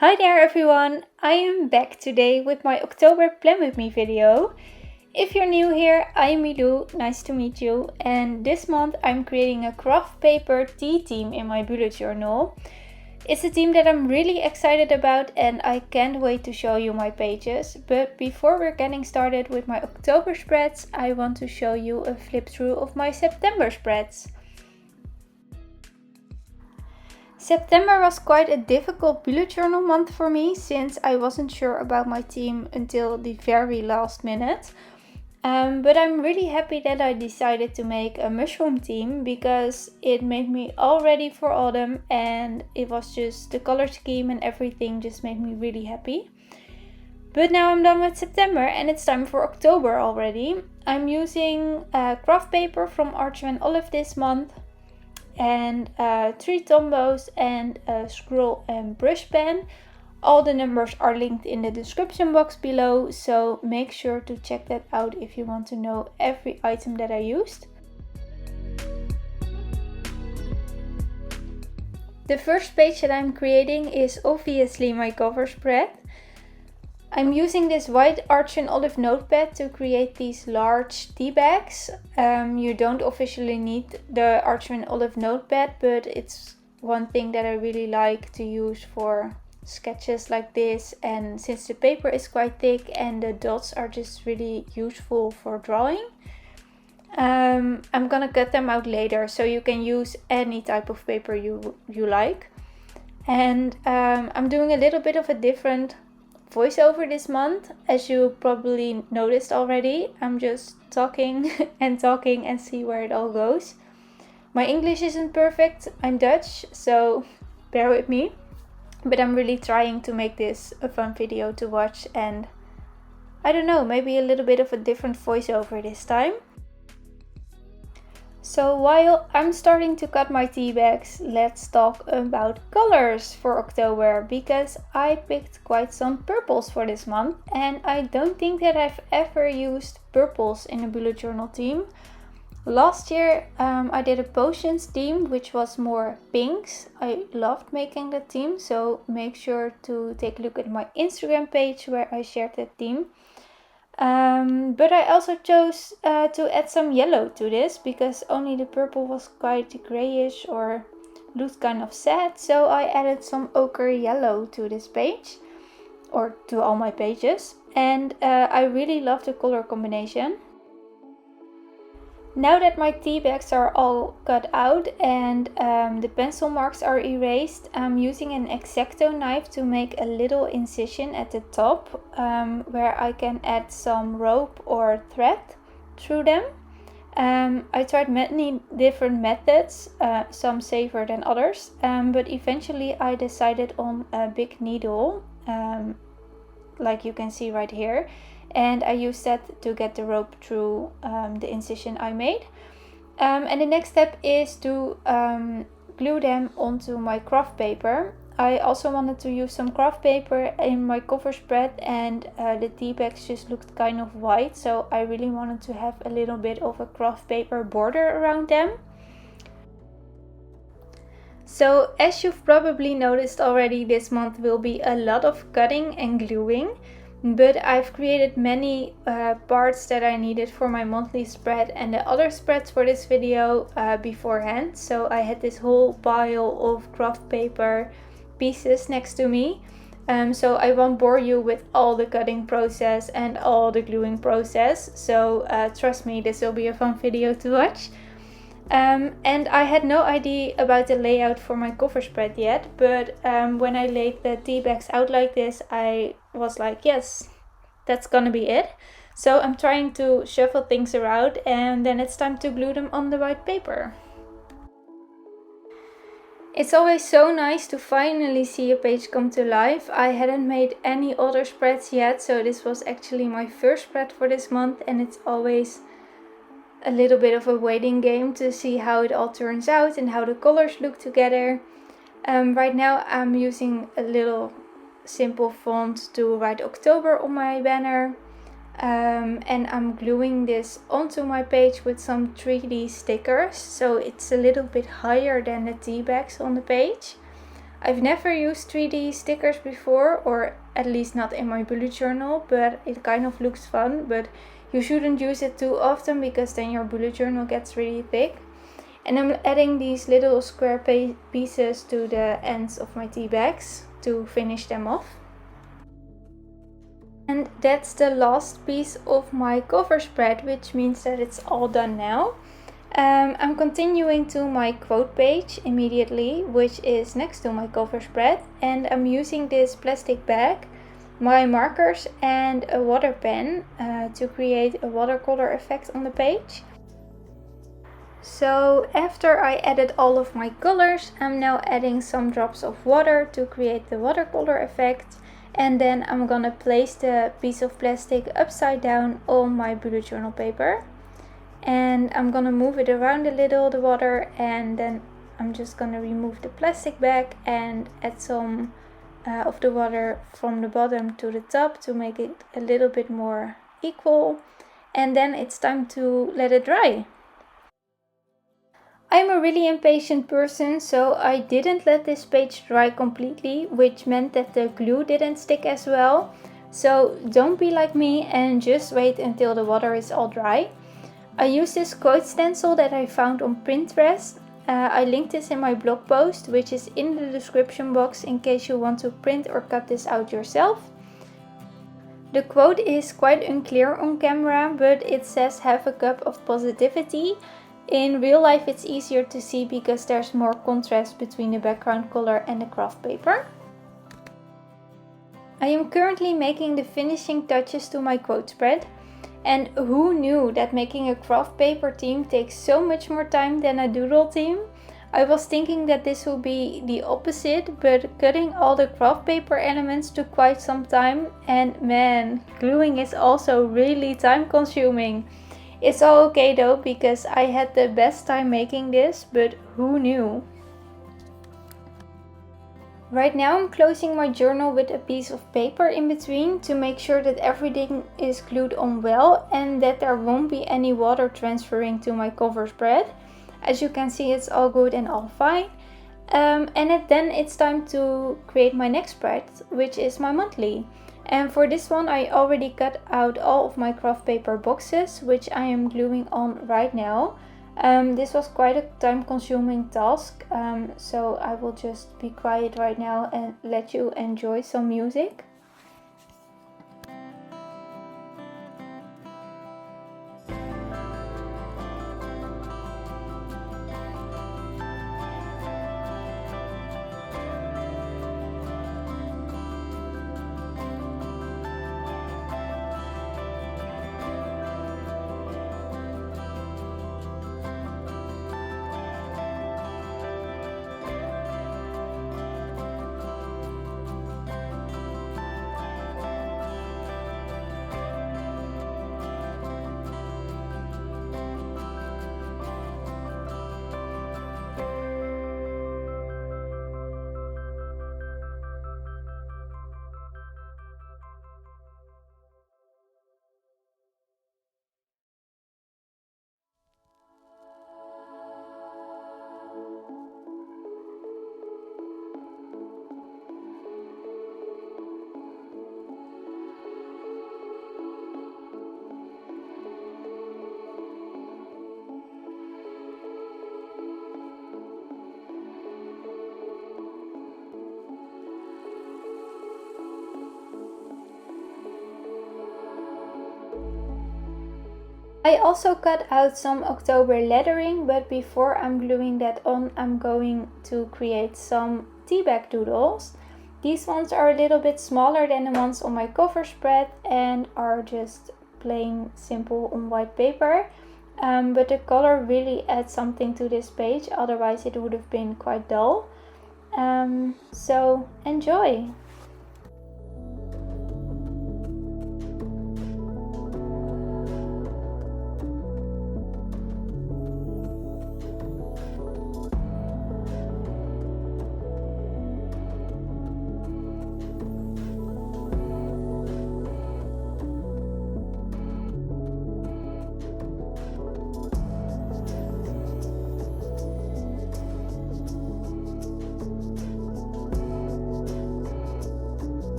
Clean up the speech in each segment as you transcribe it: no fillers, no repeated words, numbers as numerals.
Hi there everyone! I am back today with my October Plan With Me video. If you're new here, I'm Milou, nice to meet you. And this month I'm creating a craft paper tea theme in my bullet journal. It's a theme that I'm really excited about and I can't wait to show you my pages. But before we're getting started with my October spreads, I want to show you a flip through of my September spreads. September was quite a difficult bullet journal month for me since I wasn't sure about my theme until the very last minute. But I'm really happy that I decided to make a mushroom theme because it made me all ready for autumn and it was just the color scheme and everything just made me really happy. But now I'm done with September and it's time for October already. I'm using craft paper from Archer & Olive this month. And 3 Tombows and a scroll and brush pen. All the numbers are linked in the description box below, so make sure to check that out if you want to know every item that I used. The first page that I'm creating is obviously my cover spread. I'm using this white Archer & Olive notepad to create these large tea bags. You don't officially need the Archer & Olive notepad, but it's one thing that I really like to use for sketches like this. And since the paper is quite thick and the dots are just really useful for drawing, I'm gonna cut them out later so you can use any type of paper you like. And I'm doing a little bit of a different voiceover this month, as you probably noticed already. I'm just talking and talking and see where it all goes. My English isn't perfect, I'm Dutch, so bear with me. But I'm really trying to make this a fun video to watch and I don't know, maybe a little bit of a different voiceover this time. So while I'm starting to cut my tea bags, let's talk about colors for October, because I picked quite some purples for this month and I don't think that I've ever used purples in a bullet journal theme. Last year I did a potions theme which was more pinks. I loved making that theme, so make sure to take a look at my Instagram page where I shared that theme. But I also chose to add some yellow to this because only the purple was quite grayish or looked kind of sad, so I added some ochre yellow to this page, or to all my pages, and I really love the color combination. Now that my tea bags are all cut out and the pencil marks are erased, I'm using an X-Acto knife to make a little incision at the top where I can add some rope or thread through them. I tried many different methods, some safer than others, but eventually I decided on a big needle, like you can see right here. And I used that to get the rope through the incision I made. And the next step is to glue them onto my craft paper. I also wanted to use some craft paper in my cover spread, and the tea bags just looked kind of white, so I really wanted to have a little bit of a craft paper border around them. So as you've probably noticed already, this month will be a lot of cutting and gluing. But I've created many parts that I needed for my monthly spread and the other spreads for this video beforehand. So I had this whole pile of craft paper pieces next to me. So I won't bore you with all the cutting process and all the gluing process. So trust me, this will be a fun video to watch. And I had no idea about the layout for my cover spread yet, but when I laid the tea bags out like this, I was like, yes, that's gonna be it. So I'm trying to shuffle things around and then it's time to glue them on the white paper. It's always so nice to finally see a page come to life. I hadn't made any other spreads yet, so this was actually my first spread for this month, and it's always a little bit of a waiting game to see how it all turns out and how the colors look together. Right now I'm using a little simple font to write October on my banner, and I'm gluing this onto my page with some 3D stickers, so it's a little bit higher than the tea bags on the page. I've never used 3D stickers before, or at least not in my bullet journal, but it kind of looks fun, but you shouldn't use it too often because then your bullet journal gets really thick. And I'm adding these little square pieces to the ends of my tea bags to finish them off. And that's the last piece of my cover spread, which means that it's all done now. I'm continuing to my quote page immediately, which is next to my cover spread, and I'm using this plastic bag, my markers and a water pen to create a watercolor effect on the page. So after I added all of my colors, I'm now adding some drops of water to create the watercolor effect, and then I'm gonna place the piece of plastic upside down on my bullet journal paper. And I'm gonna move it around a little, the water, and then I'm just gonna remove the plastic bag and add some of the water from the bottom to the top to make it a little bit more equal. And then it's time to let it dry. I'm a really impatient person, so I didn't let this page dry completely, which meant that the glue didn't stick as well. So don't be like me and just wait until the water is all dry. I used this quote stencil that I found on Pinterest. I linked this in my blog post, which is in the description box in case you want to print or cut this out yourself. The quote is quite unclear on camera, but it says "have a cup of positivity." In real life it's easier to see because there's more contrast between the background color and the craft paper. I am currently making the finishing touches to my quote spread. And who knew that making a craft paper theme takes so much more time than a doodle theme? I was thinking that this would be the opposite, but cutting all the craft paper elements took quite some time, and man, gluing is also really time consuming. It's all okay though, because I had the best time making this, but who knew? Right now I'm closing my journal with a piece of paper in between to make sure that everything is glued on well and that there won't be any water transferring to my cover spread. As you can see, it's all good and all fine. Then it's time to create my next spread, which is my monthly. And for this one I already cut out all of my craft paper boxes, which I am gluing on right now. This was quite a time-consuming task, so I will just be quiet right now and let you enjoy some music. I also cut out some October lettering, but before I'm gluing that on, I'm going to create some tea bag doodles. These ones are a little bit smaller than the ones on my cover spread and are just plain simple on white paper. But the color really adds something to this page, otherwise it would have been quite dull. So enjoy!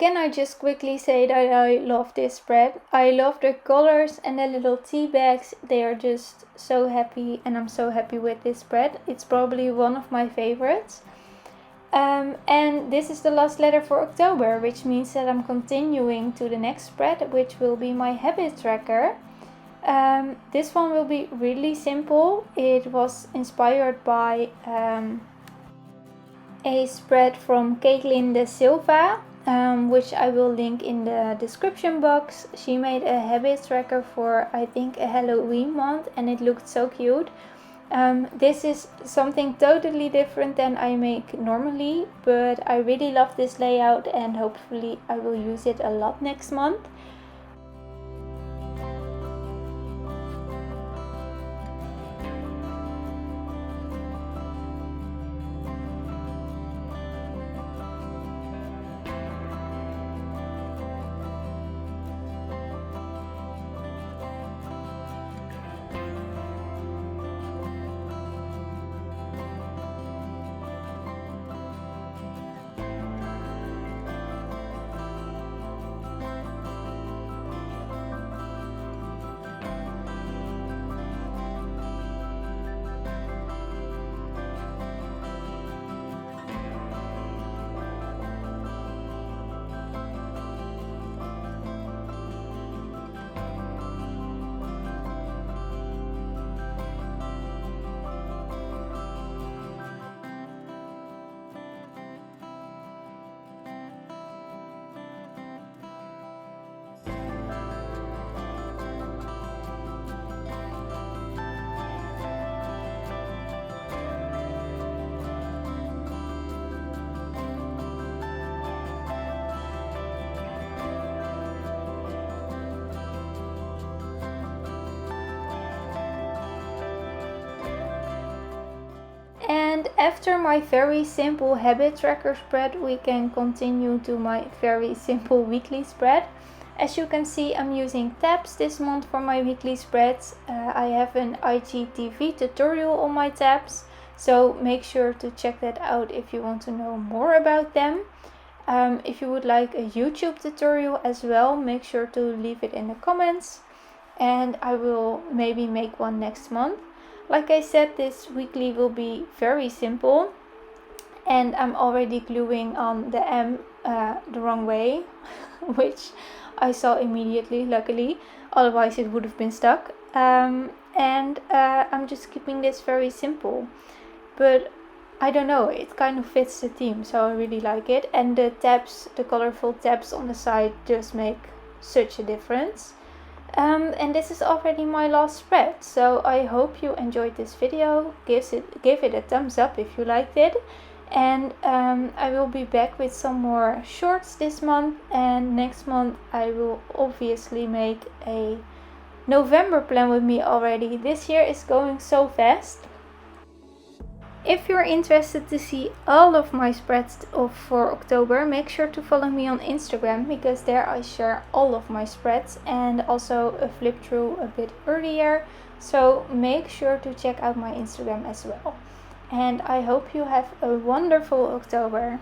can I just quickly say that I love this spread. I love the colors and the little tea bags. They are just so happy, and I'm so happy with this spread. It's probably one of my favorites. And this is the last letter for October, which means that I'm continuing to the next spread, which will be my habit tracker. This one will be really simple. It was inspired by a spread from Caitlin De Silva, which I will link in the description box. She made a habit tracker for, I think, a Halloween month, and it looked so cute. This is something totally different than I make normally, but I really love this layout and hopefully I will use it a lot next month. And after my very simple habit tracker spread, we can continue to my very simple weekly spread. As you can see, I'm using tabs this month for my weekly spreads. I have an IGTV tutorial on my tabs, so make sure to check that out if you want to know more about them. If you would like a YouTube tutorial as well, make sure to leave it in the comments, and I will maybe make one next month. Like I said, this weekly will be very simple, and I'm already gluing on the M the wrong way, which I saw immediately, luckily, otherwise it would have been stuck. I'm just keeping this very simple, but I don't know, it kind of fits the theme, so I really like it. And the tabs, the colorful tabs on the side, just make such a difference. And this is already my last spread, so I hope you enjoyed this video. Give it a thumbs up if you liked it, and I will be back with some more shorts this month, and next month I will obviously make a November plan with me already. This year is going so fast. If you're interested to see all of my spreads for October, make sure to follow me on Instagram, because there I share all of my spreads and also a flip through a bit earlier. So make sure to check out my Instagram as well. And I hope you have a wonderful October.